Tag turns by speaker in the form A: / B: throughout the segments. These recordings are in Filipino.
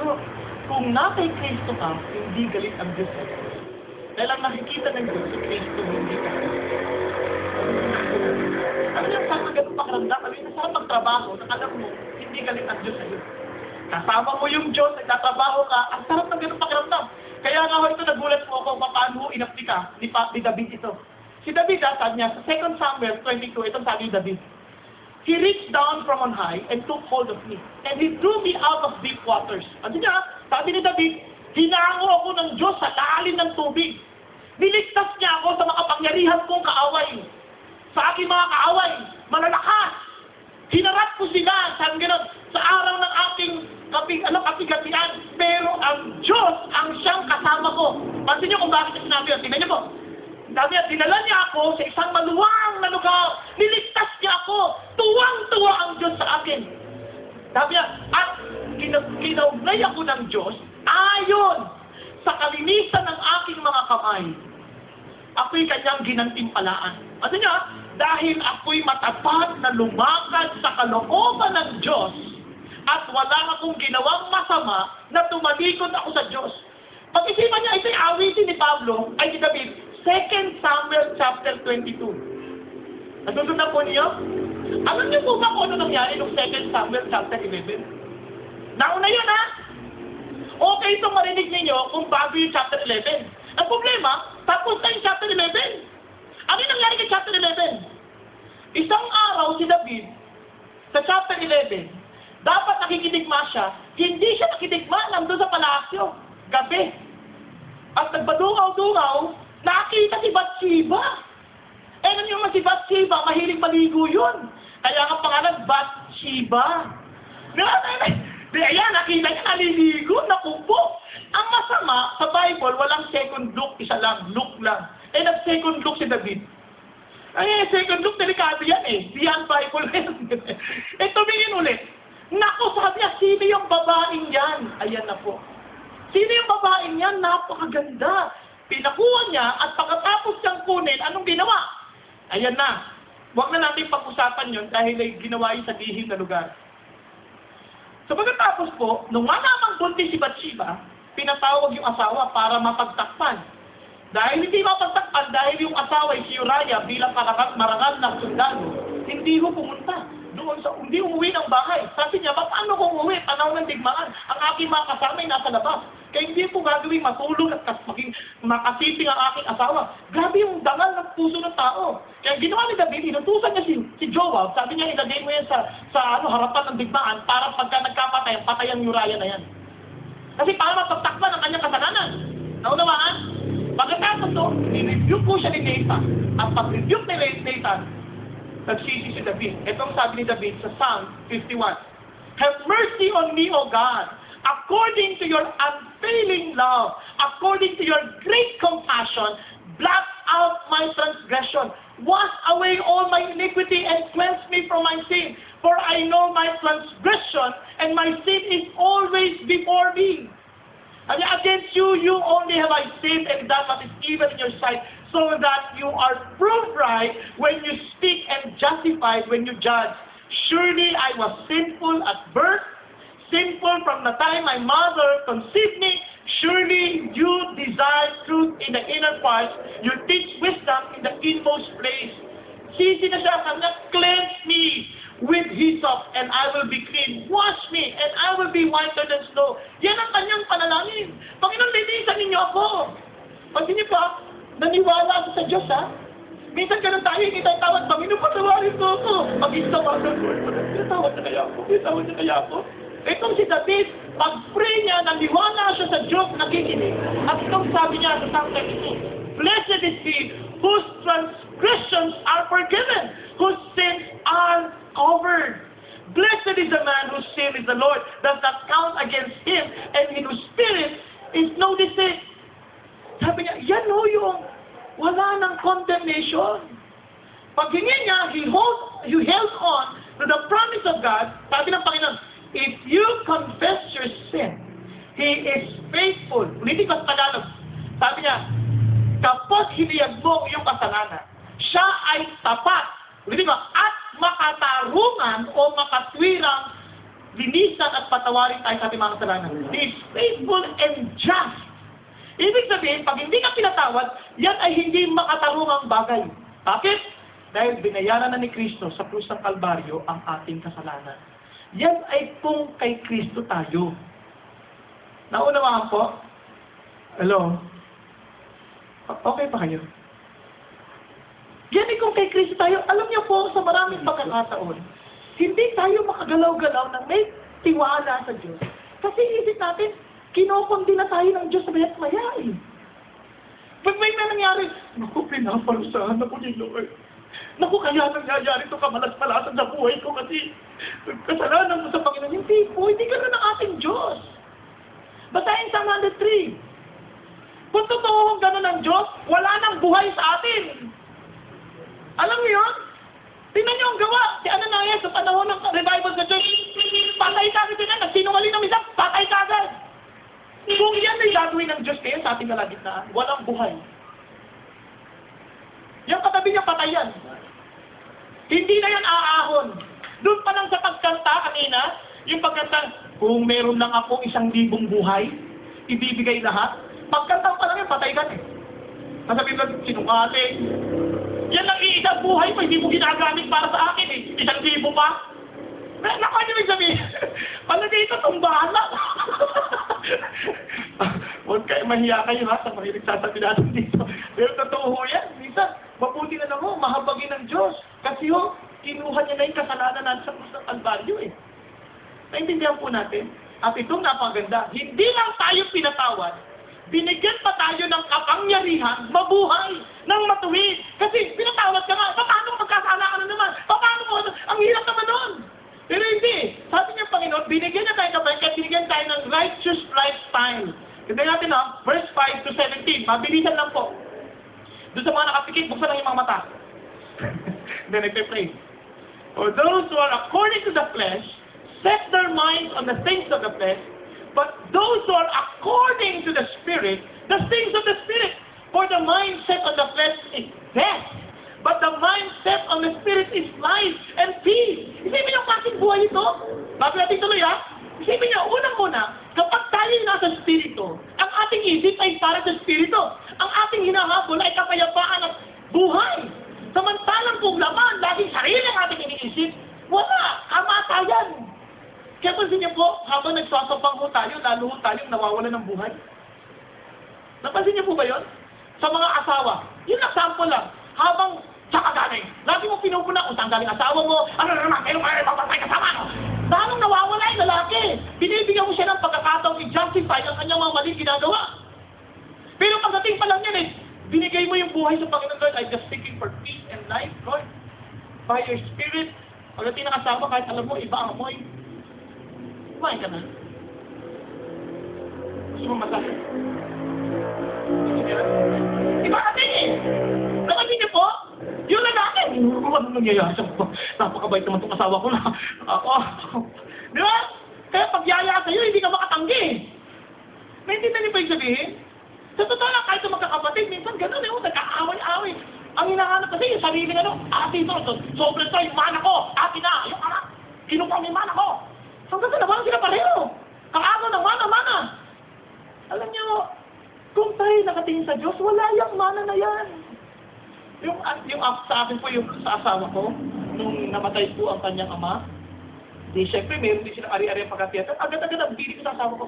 A: Pero kung nasa Kristo ka, hindi galit ang Diyos sa'yo. Dahil ang nakikita ng Diyos sa Kristo, hindi ka. Ano yung saan ang ganun pakiramdam? Ano yung saan magtrabaho, alam mo, hindi galit ang Diyos sa'yo. Kasama mo yung Diyos, nagtatrabaho ka, ang sarap ng ganun pakiramdam. Kaya nga ho ito, nagulat po ako kung paano inaplika ni David ito. Si David, sabi niya, sa 2 Samuel 22, itong sabi ni David, He reached down from on high and took hold of me, and He drew me out of deep waters. Ano niya? Sabi ni David, hinango ako ng Diyos sa lalim ng tubig. Niligtas niya ako sa makapangyarihan kong kaaway. Sa aking mga kaaway, malalakas. Hinarap ko sila, sabi gano'n, sa araw ng aking kapigatian. Pero ang Diyos ang siyang kasama ko. Pansin niyo kung bakit niya sinabi yun. Tingnan niyo po. Sabi niya, dinala niya ako sa isang maluwang na lugar. Niligtas niya ako. Tuwang-tuwa ang Diyos sa akin. Sabi niya, at kinaugnay ako ng Diyos ayon sa kalinisan ng aking mga kamay. Ako'y kanyang ginantimpalaan. Ano niya? Dahil ako'y matapat na lumakad sa kalooban ng Diyos at wala akong ginawang masama na tumalikod ako sa Diyos. Pag-isipan niya, ito'y awitin ni Pablo, ay ni David, 2 Samuel chapter 22. Nasusunod po niyo? Alam niyo po ba kung ano nangyari nung 2 Samuel chapter 11? Nauna yun, ha? Okay itong marinig ninyo kung bago yung chapter 11. Ang problema, tapos na yung chapter 11. Ano yung nangyari kay chapter 11? Isang araw si David, sa chapter 11, dapat nakikidigma siya, hindi siya nakidigma, nandun sa palasyo, gabi. At nagpadungaw-dungaw, nakita si Bathsheba. Eh, ano yung si Bathsheba? Mahilig maligo yun. Kaya ang pangalan, Bathsheba. Ayan, nakita niya naliligo, nakupo. Ang masama, sa Bible, walang second look, isa lang, look lang. Eh, nag-second look si David. Ay, second look, delikado yan eh. Beyond Bible. Eh, tumingin ulit. Naku, sabi niya, sino yung babaeng yan? Ayan na po. Sino yung babaeng yan? Napakaganda. Pinakuha niya at pagkatapos niyang kunin, anong ginawa? Ayan na. Huwag na natin pag-usapan yun dahil ay ginawa yun sa lihim na lugar. So pagkatapos po, nung malamang buntis si Bathsheba, pinatawag yung asawa para mapagtakpan. Dahil hindi mapagtakpan, dahil yung asawa ay si Uriah bilang marangal na sundalo, hindi ko pumunta. Hindi umuwi ng bahay. Sabi niya, paano kung umuwi? Tanaw ng digmaan. Ang aking mga kasama ay nasa labas. Kaya hindi po gagawing matulog at maging makasiping ang aking asawa. Grabe yung dangal ng puso ng tao. Kaya ginawa ni David, inutusan niya si Joab. Sabi niya, ilagay mo yan sa harapan ng digmaan para pagka nagkapatay, patay ang Uriah na yan. Kasi para mapagtakpan ang kanyang kasalanan. Naunawaan? Pagkatapos to, i-rebuke po siya ni Nathan. At pag-rebuke ni Nathan, nagsisi si David. Itong sabi ni David sa Psalm 51. Have mercy on me, O God, according to your unfailing love, according to your great compassion, blot out my transgression, wash away all my iniquity, and cleanse me from my sin. For I know my transgression, and my sin is always before me. And against you, you only have I sinned and done what is evil in your sight, so that you are proved right when you speak and justified when you judge. Surely I was sinful at birth, sinful from the time my mother conceived me. Surely you desire truth in the inner parts, you teach wisdom in the inmost place. Sisi na siya, sabi niya, cleanse me with hyssop, and I will be clean. Wash me, and I will be whiter than snow. Yan ang kanyang panalangin. Panginoon, linisan ninyo ako. Pag hindi pa, naniwala ako sa Diyos, ha? Minsan ganun tayo, hindi tayo tawad, Panginoon, patawarin ko ako. Pag-isawagan ko, pinatawad na kaya ako, pinatawad na kaya ako. Itong si David, pag-pray niya, naniwala siya sa Diyos, nakikinig. At itong sabi niya sa Psalm 32, Blessed is he whose transgressions are forgiven, whose sins are covered. Blessed is the man whose sin is the Lord does not count against him, and in whose spirit is no deceit. Sabi niya, yan ho yung wala ng condemnation. Paghingi niya, he held on to the promise of God. Sabi ng Panginoon, if you confess your sin, He is faithful. Ulitin ko sa Tagalog. Sabi niya, kapag hiniyag mo yung kasalanan, siya ay tapat. Ulitin ko, at makatarungan o makatwirang linisan at patawarin tayo sa ating mga kasalanan. He is faithful and just. Ibig sabihin, pag hindi ka pinatawad, yan ay hindi makatarungang bagay. Bakit? Dahil binayaran na ni Kristo sa krus ng Kalbaryo ang ating kasalanan. Yan ay kung kay Kristo tayo. Naunawaan po? Hello? Okay pa kayo? Yan ay kung kay Kristo tayo. Alam niyo po, sa maraming pagkakataon, hindi tayo makagalaw-galaw ng may tiwala sa Diyos. Kasi isip natin, kinukundi na tayo ng Diyos sa mayat maya eh. Pag may nangyari, naku, pinaparusahan ako ni Lord. Naku, kaya nangyayari ito kamalas-malasan sa buhay ko kasi kasalanan mo sa Panginoon. Hindi po, hindi gano'n ang ating Diyos. Basahin Psalm 103. Kung totoo gano'n ang Diyos, wala nang buhay sa atin. Alam niyo yun? Tingnan niyo ang gawa. Si Ananias sa panahon ng revival sa church, patay ka agad na, nagsinungaling ng isa, patay ka agad. Kung yan ay gagawin ng Diyos kayo sa ating kalagitnaan, walang buhay. Yung katabi niya, patay yan. Hindi na yan aahon. Doon pa lang sa pagkanta kanina, yung pagkanta, kung meron lang ako 1,000 buhay, ibibigay lahat. Pagkanta pa lang yan, patay ka eh. Sasabihin lang, sinungaling. Yan ang iisang buhay mo, hindi mo ginagamit para sa akin eh. 1,000 pa. Naku, ano yung sabihin? Palagay ito, tumbahan lang. Huwag kayo, mahiya kayo ha, sa mahilig sasabi natin dito. Pero totoo yan. Minsan, mabuti na lang ho, mahabagin ng Diyos. Kasi ho, kinuha niya na yung kasalanan natin sa krus ng Kalbaryo eh. Naintindihan po natin. At itong napaganda, hindi lang tayo pinatawad, binigyan pa tayo ng kapangyarihan, mabuhay, ng matuwid. Kasi pinatawad ka nga, paano magkasala ka na naman? Paano mo? Ang hirap naman nun. Pero hindi. Sabi niya Panginoon, binigyan niya tayo kapangyarihan, binigyan tayo ng righteous lifestyle. Tignan natin verse 5 to 17. Mabilisan lang po. Doon sa mga nakapikit, buksan lang yung mga mata. Then nagpe-pray. For those who are according to the flesh, set their minds on the things of the flesh, but those who are according to the Spirit, the things of the Spirit. For the mind set on the flesh is death, but the mind set on the Spirit is life and peace. Isipin niyo ang klaseng buhay ito. Bago natin tuloy isipin niyo, unang-una, kapag tayo nasa Espiritu, ang ating isip ay para sa Espiritu. Ang ating hinahabol ay kapayapaan at buhay. Samantalang kung laman, laging sarili ang ating iniisip, wala, kamatayan. Kaya pansin niyo po, habang nagsasapang ho tayo, lalo ho tayong nawawalan ng buhay. Napansin niyo po ba yun? Sa mga asawa, yun example lang, habang saka galing, lagi mo pinupuna kung saan galing asawa mo, ano na naman, kayo kayo, mapatay kasama, no? Tanong nawawala yung lalaki. Binibigyan mo siya ng pagkakataong i-justify ang kanyang mga maling ginagawa. Pero pagdating pa lang yan binigay mo yung buhay sa Panginoon, Lord, I'm just seeking for peace and life, Lord. By your Spirit, pagdating ng asawa, kahit alam mo, iba ang amoy, kumain ka na. Gusto mo masaya? Iba natin Nakansin niyo po? Yung lalaki, ano nangyayari sa ko? Napakabait naman itong asawa ko na. Di ba? Kaya pag yaya sa'yo, hindi ka makatanggi. Naintindihan niyo ba yung sabihin? Sa totoo lang, kahit sa magkakapatid, minsan gano'n nagkakaaway-away. Ang hinahanap kasi yung sariling ate ito, sobrang ito, yung mana ko, ate na, yung anak, kinukuha yung mana ko. Hanggang sa naman sila pareho. Kaano ng mana. Alam niyo, kung tayo nakatingin sa Diyos, wala yung mana na yan. Yung sa akin po, yung sa asawa ko, nung namatay po ang kanyang ama, di syempre, meron din silang ari-ari ang pagkatiyatan. Agad-agad ang bili ko sa asawa ko,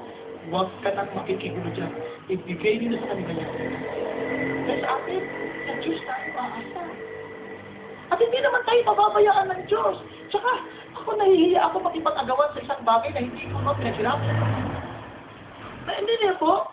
A: huwag ka nang makikigulo dyan. Ibigay nila sa kanila yan. Kaya sa akin, sa Diyos tayo aasa. At hindi naman tayo pababayaan ng Diyos. Tsaka, ako nahihiya ako makipag-agawan sa isang bagay na hindi ko pinaghirapan. Hindi niya po,